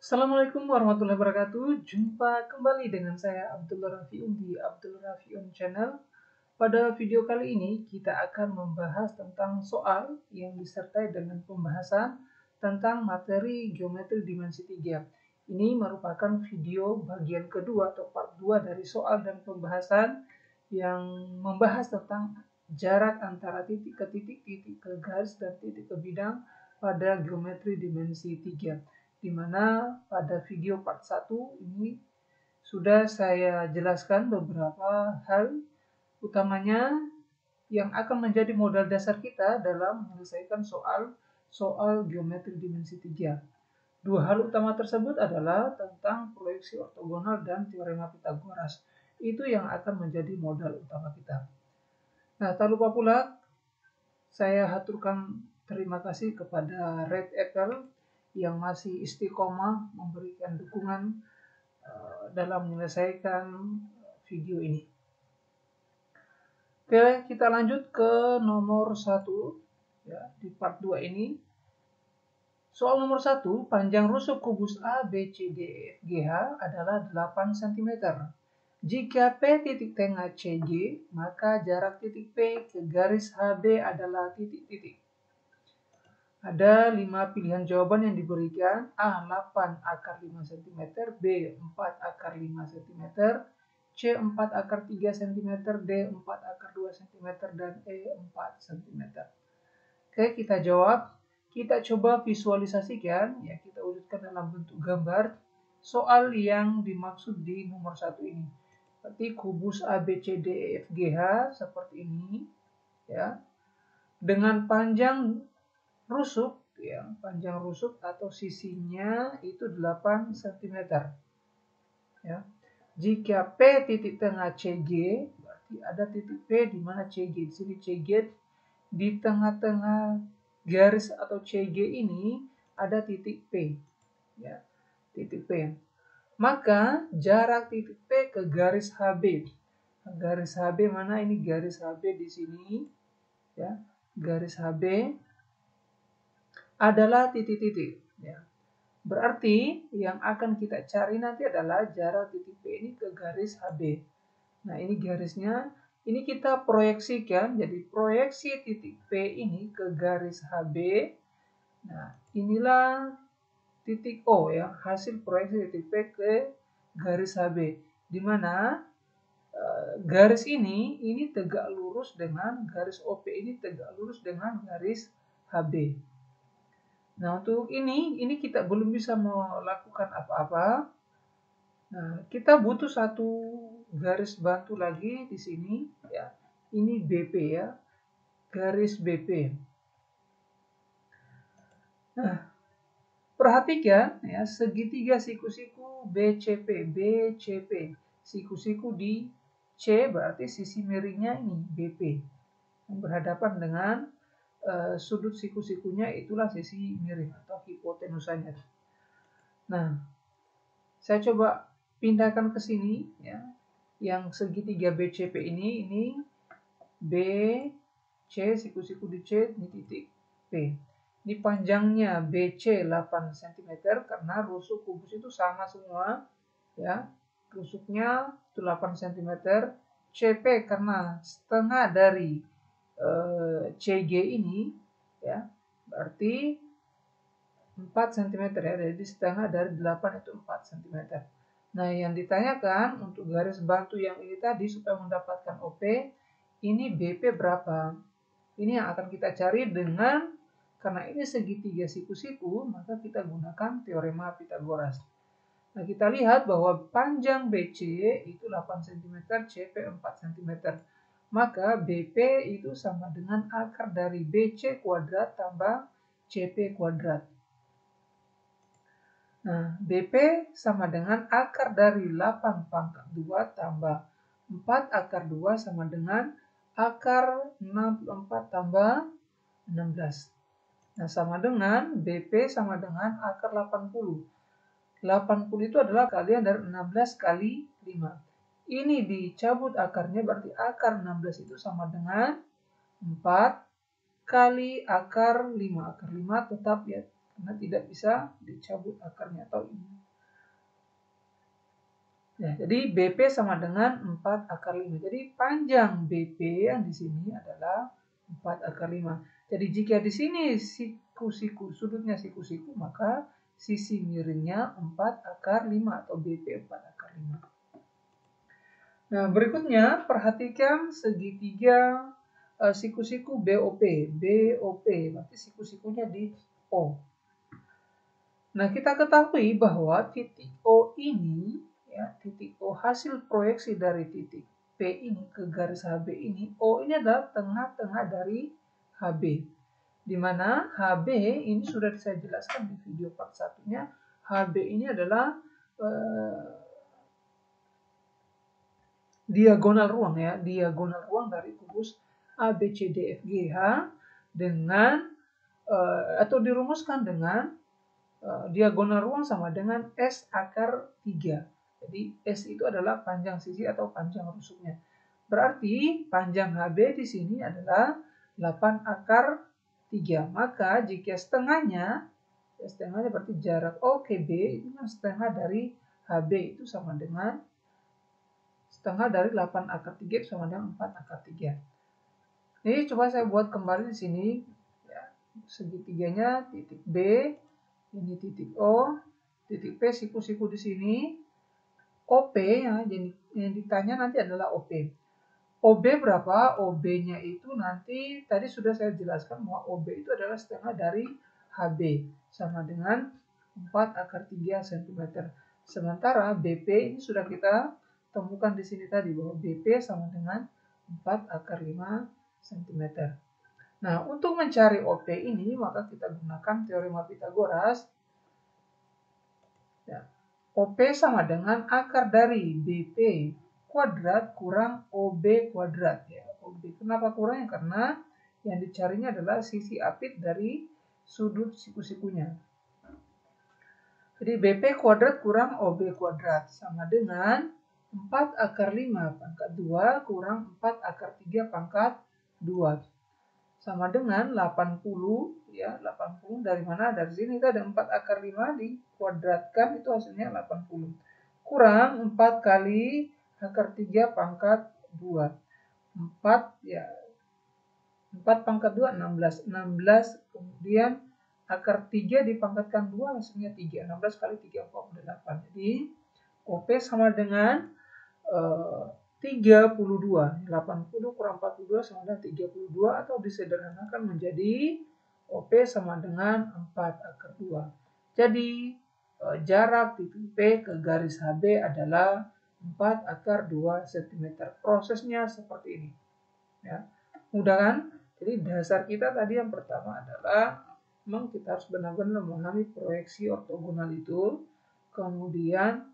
Assalamualaikum warahmatullahi wabarakatuh. Jumpa kembali dengan saya Abdul Rafiun di Abdul Rafiun Channel. Pada video kali ini kita akan membahas tentang soal yang disertai dengan pembahasan tentang materi geometri dimensi 3. Ini merupakan video bagian kedua atau part 2 dari soal dan pembahasan yang membahas tentang jarak antara titik ke titik, titik ke garis, dan titik ke bidang pada geometri dimensi 3. Di mana pada video part 1 ini sudah saya jelaskan beberapa hal utamanya yang akan menjadi modal dasar kita dalam menyelesaikan soal geometri dimensi 3. Dua hal utama tersebut adalah tentang proyeksi ortogonal dan teorema Pitagoras. Itu yang akan menjadi modal utama kita. Nah, tak lupa pula saya haturkan terima kasih kepada Red Apple yang masih istiqomah memberikan dukungan dalam menyelesaikan video ini. Oke, kita lanjut ke nomor 1 ya, di part 2 ini. Soal nomor 1, panjang rusuk kubus A, B, C, D, E, F, G, H adalah 8 cm. Jika P titik tengah CG, maka jarak titik P ke garis HB adalah titik-titik. Ada 5 pilihan jawaban yang diberikan. A. 8 akar 5 cm, B. 4 akar 5 cm, C. 4 akar 3 cm, D. 4 akar 2 cm, dan E. 4 cm. Oke, kita jawab. Kita coba visualisasikan, ya, kita wujudkan dalam bentuk gambar soal yang dimaksud di nomor 1 ini. Berarti kubus A, B, C, D, E, F, G, H seperti ini, ya. Dengan panjang rusuk, ya, panjang rusuk atau sisinya itu 8 cm. Ya. Jika P titik tengah CG, berarti ada titik P di mana CG. Di sini CG di tengah-tengah garis atau CG ini ada titik P. Ya, titik P. Maka jarak titik P ke garis HB. Garis HB mana? Ini garis HB di sini. Ya, garis HB adalah titik-titik. Ya. Berarti yang akan kita cari nanti adalah jarak titik P ini ke garis HB. Nah, ini garisnya. Ini kita proyeksikan. Jadi proyeksi titik P ini ke garis HB. Nah, inilah titik O, ya, hasil proyeksi titik P ke garis HB. Di mana garis ini tegak lurus dengan garis OP ini tegak lurus dengan garis HB. Nah, untuk ini kita belum bisa melakukan apa-apa. Nah, kita butuh satu garis bantu lagi di sini, ya. Ini BP, ya. Garis BP. Nah, perhatikan, ya, segitiga siku-siku BCP. Siku-siku di C berarti sisi miringnya ini BP. Yang berhadapan dengan sudut siku-sikunya itulah sisi miring atau hipotenusanya. Nah, saya coba pindahkan ke sini, ya. Yang segitiga BCP ini BC, siku-siku di C, ini titik P. Ini panjangnya BC 8 cm karena rusuk kubus itu sama semua, ya. Rusuknya itu 8 cm. CP karena setengah dari CG ini, ya. Berarti 4 cm, ya. Jadi setengah dari 8 itu 4 cm. Nah, yang ditanyakan untuk garis bantu yang ini tadi supaya mendapatkan OP, ini BP berapa? Ini yang akan kita cari dengan, karena ini segitiga siku-siku, maka kita gunakan teorema Pitagoras. Nah, kita lihat bahwa panjang BC itu 8 cm, CP 4 cm. Maka BP itu sama dengan akar dari BC kuadrat tambah CP kuadrat. Nah, BP sama dengan akar dari 8 pangkat 2 tambah 4 akar 2 sama dengan akar 64 tambah 16. Nah, sama dengan BP sama dengan akar 80. 80 itu adalah kalian dari 16 kali 5. Ini dicabut akarnya, berarti akar 16 itu sama dengan 4 kali akar 5. Akar 5 tetap, ya, karena tidak bisa dicabut akarnya atau ini. Ya, jadi BP sama dengan 4 akar 5. Jadi panjang BP yang di sini adalah 4 akar 5. Jadi jika di sini siku-siku, sudutnya siku-siku, maka sisi miringnya 4 akar 5 atau BP 4 akar 5. Nah, berikutnya perhatikan segitiga siku-siku BOP. BOP, berarti siku-sikunya di O. Nah, kita ketahui bahwa titik O ini, ya, titik O hasil proyeksi dari titik P ini ke garis HB ini, O ini adalah tengah-tengah dari HB. Di mana HB ini sudah saya jelaskan di video part 1-nya, HB ini adalah diagonal ruang, ya, diagonal ruang dari kubus ABCDFGH dengan atau dirumuskan dengan diagonal ruang sama dengan S akar 3. Jadi S itu adalah panjang sisi atau panjang rusuknya. Berarti panjang HB di sini adalah 8 akar 3. Maka jika setengahnya berarti jarak O ke B itu kan setengah dari HB itu sama dengan setengah dari 8 akar 3 itu sama dengan 4 akar 3. Jadi coba saya buat kembali di sini, ya, segitiganya titik B, ini titik O, titik P, siku-siku di sini, OP, ya, yang ditanya nanti adalah OP. OB berapa? OB-nya itu nanti tadi sudah saya jelaskan bahwa OB itu adalah setengah dari HB sama dengan 4 akar 3 cm. Sementara BP ini sudah kita temukan di sini tadi bahwa BP sama dengan 4 akar 5 cm. Nah, untuk mencari OP ini maka kita gunakan teorema Pythagoras. Ya. OP sama dengan akar dari BP kuadrat kurang OB kuadrat, ya. OB. Kenapa kurangnya? Karena yang dicarinya adalah sisi apit dari sudut siku-sikunya. Jadi BP kuadrat kurang OB kuadrat sama dengan 4 akar 5 pangkat 2 kurang 4 akar 3 pangkat 2. Sama dengan 80, ya, 80 dari mana? Dari sini itu ada 4 akar 5 dikuadratkan itu hasilnya 80. Kurang 4 kali akar 3 pangkat 2. 4, ya, 4 pangkat 2, 16. 16, kemudian akar 3 dipangkatkan 2 hasilnya 3. 16 kali 3, 48. Jadi OP sama dengan 32. 80 kurang 42 sama dengan 32 atau disederhanakan menjadi OP sama dengan 4 akar 2. Jadi jarak titik P ke garis HB adalah 4 akar 2 cm. Prosesnya seperti ini. Ya. Mudah kan? Jadi dasar kita tadi yang pertama adalah memang kita harus benar-benar memahami proyeksi ortogonal itu. Kemudian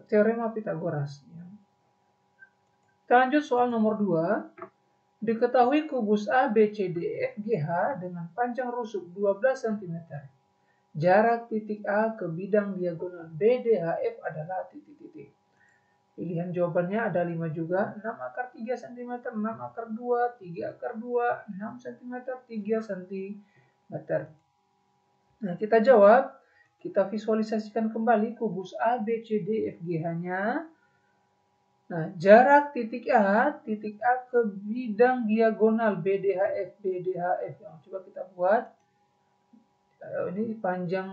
teorema Pythagoras. Ya. Kita lanjut soal nomor 2. Diketahui kubus ABCDFGH dengan panjang rusuk 12 cm. Jarak titik A ke bidang diagonal BDHF adalah titik-titik. Pilihan jawabannya ada 5 juga. 6 akar 3 cm, 6 akar 2, 3 akar 2, 6 cm, 3 cm. Nah, kita jawab. Kita visualisasikan kembali kubus ABCDFGH-nya. Nah, jarak titik A ke bidang diagonal BDHF. Yang coba kita buat. Ini panjang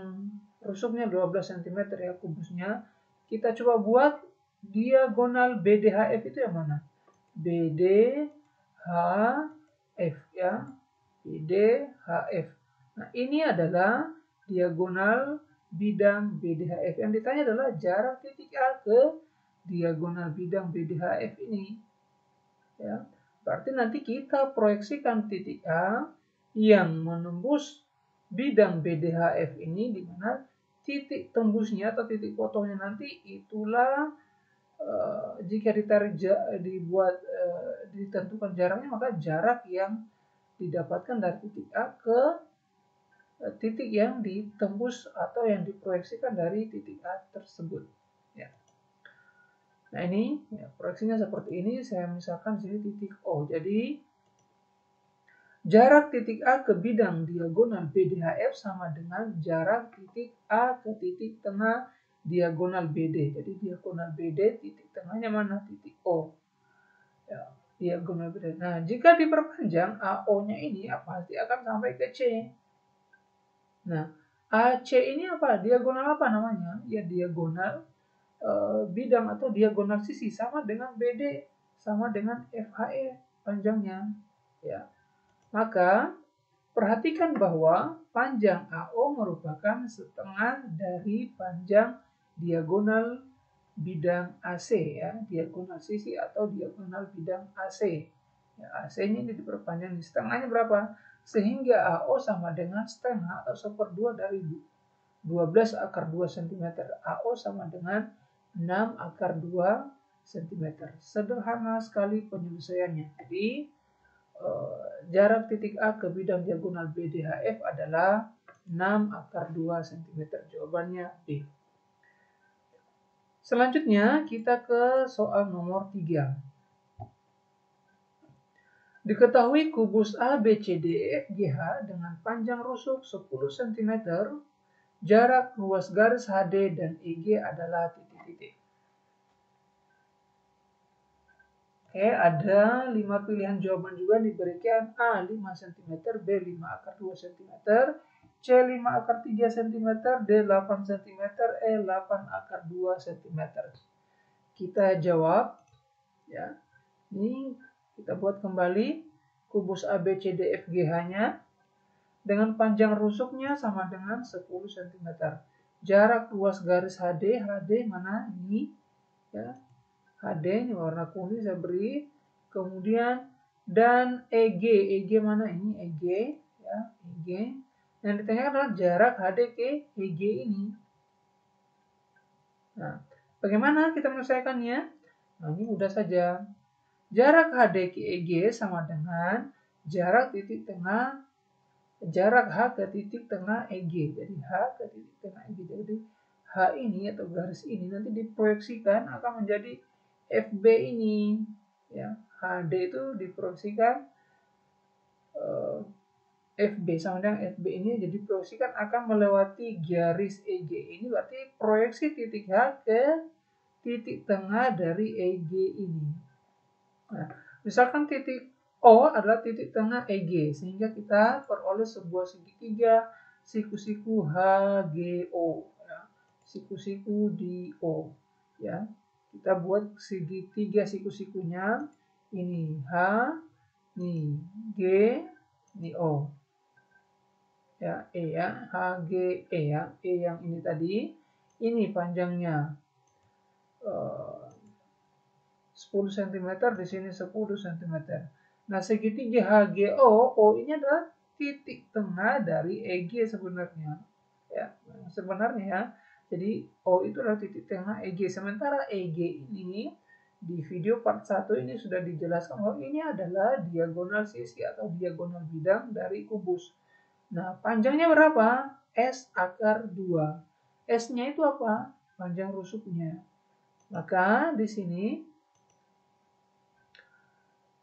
rusuknya 12 cm ya kubusnya. Kita coba buat diagonal BDHF itu yang mana? BDHF, ya. BDHF. Nah, ini adalah diagonal bidang BDHF. Yang ditanya adalah jarak titik A ke diagonal bidang BDHF ini, ya. Berarti nanti kita proyeksikan titik A yang menembus bidang BDHF ini, di mana titik tembusnya atau titik potongnya nanti itulah jika ditentukan jaraknya, maka jarak yang didapatkan dari titik A ke titik yang ditembus atau yang diproyeksikan dari titik A tersebut. Ya. Nah, ini ya, proyeksinya seperti ini. Saya misalkan sini titik O. Jadi Jarak titik A ke bidang diagonal BDHF sama dengan jarak titik A ke titik tengah diagonal BD. Jadi diagonal BD, titik tengahnya mana? Titik O. Ya, diagonal BD. Nah, jika diperpanjang, AO-nya ini pasti akan sampai ke C. Nah, AC ini apa? Diagonal apa namanya? Ya, diagonal bidang atau diagonal sisi, sama dengan BD, sama dengan FHE panjangnya. Ya. Maka perhatikan bahwa panjang AO merupakan setengah dari panjang diagonal bidang AC, ya, diagonal sisi atau diagonal bidang AC. Ya, AC-nya ini diperpanjang di setengahnya berapa? Sehingga AO sama dengan setengah atau 1/2 dari 12 akar 2 cm. AO sama dengan 6 akar 2 cm. Sederhana sekali penyelesaiannya. Jadi jarak titik A ke bidang diagonal BDHF adalah 6 akar 2 cm. Jawabannya B. Selanjutnya kita ke soal nomor 3. Diketahui kubus ABCDEFGH dengan panjang rusuk 10 cm, jarak ruas garis HD dan EG adalah titik-titik. Oke, ada 5 pilihan jawaban juga diberikan. A 5 cm, B 5 akar 2 cm, C 5 akar 3 cm, D 8 cm, E 8 akar 2 cm. Kita jawab, ya. Ini kita buat kembali kubus ABCDFGH-nya dengan panjang rusuknya sama dengan 10 cm. Jarak ruas garis HD, HD mana ini? Ya. HD ini warna kuning saya beri, kemudian dan EG, EG mana ini? EG, ya, EG. Yang ditanyakan adalah jarak HD ke EG ini. Nah, bagaimana kita menyelesaikannya? Nah, ini mudah saja. Jarak HD ke EG sama dengan jarak titik tengah, jarak H ke titik tengah EG. Jadi H ke titik tengah EG. Jadi H ini atau garis ini nanti diproyeksikan akan menjadi FB ini, ya. HD itu diproyeksikan FB sama dengan FB ini, jadi proyeksikan akan melewati garis EG ini, berarti proyeksi titik H ke titik tengah dari EG ini. Nah, misalkan titik O adalah titik tengah EG, sehingga kita peroleh sebuah segitiga siku-siku HGO, ya. Siku-siku di O, ya. Kita buat segitiga siku-sikunya, ini H, ini G, ini O. Ya, E ya, H, G, E ya. E yang ini tadi, ini panjangnya 10 cm, di sini 10 cm. Nah, segitiga HGO, O ini adalah titik tengah dari EG sebenarnya. Ya, sebenarnya ya. Jadi O itu adalah titik tengah EG. Sementara EG ini di video part 1 ini sudah dijelaskan bahwa ini adalah diagonal sisi atau diagonal bidang dari kubus. Nah, panjangnya berapa? S akar 2. S-nya itu apa? Panjang rusuknya. Maka di sini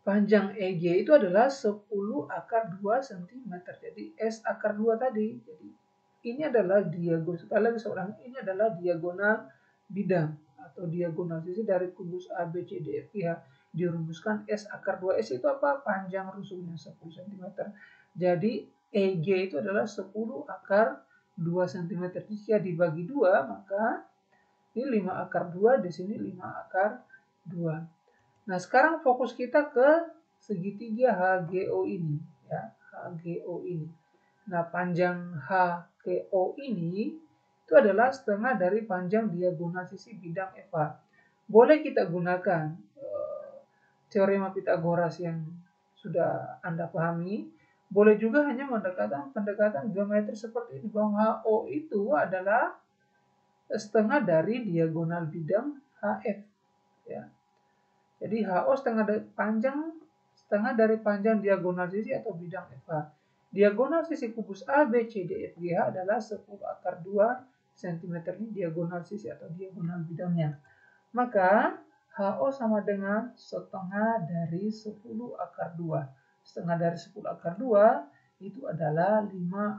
panjang EG itu adalah 10 akar 2 cm. Jadi S akar 2 tadi. Jadi ini adalah diagonal, sekali lagi seorang, ini adalah diagonal bidang atau diagonal sisi dari kubus ABCDFGH. Dirumuskan S akar 2. S itu apa? Panjang rusuknya 10 cm. Jadi EG itu adalah 10 akar 2 cm. Jika dibagi 2, maka ini 5 akar 2, di sini 5 akar 2. Nah, sekarang fokus kita ke segitiga HGO ini, ya, HGO ini. Nah, panjang HGO ini itu adalah setengah dari panjang diagonal sisi bidang FH. Boleh kita gunakan teorema Pitagoras yang sudah Anda pahami. Boleh juga hanya pendekatan geometri seperti ini, bahwa HO itu adalah setengah dari diagonal bidang HF, ya. Jadi HO setengah dari panjang diagonal sisi atau bidang FH. Diagonal sisi kubus ABCDFGH adalah 10 akar 2 cm, ini diagonal sisi atau diagonal bidangnya. Maka HO sama dengan setengah dari 10 akar 2. setengah dari 10 akar 2 itu adalah 5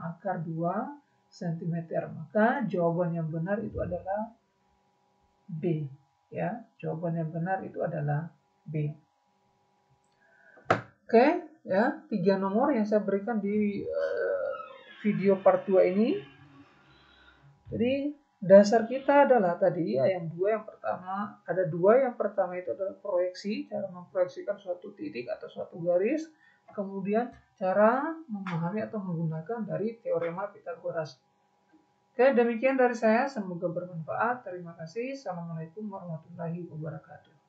akar 2 cm. Maka jawaban yang benar itu adalah B. Ya, jawaban yang benar itu adalah B. Oke, ya, 3 nomor yang saya berikan di video part 2 ini. Jadi dasar kita adalah tadi yang 2 yang pertama, ada 2 yang pertama itu adalah proyeksi, cara memproyeksikan suatu titik atau suatu garis, kemudian cara memahami atau menggunakan dari teorema Pythagoras. Oke, demikian dari saya, semoga bermanfaat. Terima kasih. Assalamualaikum warahmatullahi wabarakatuh.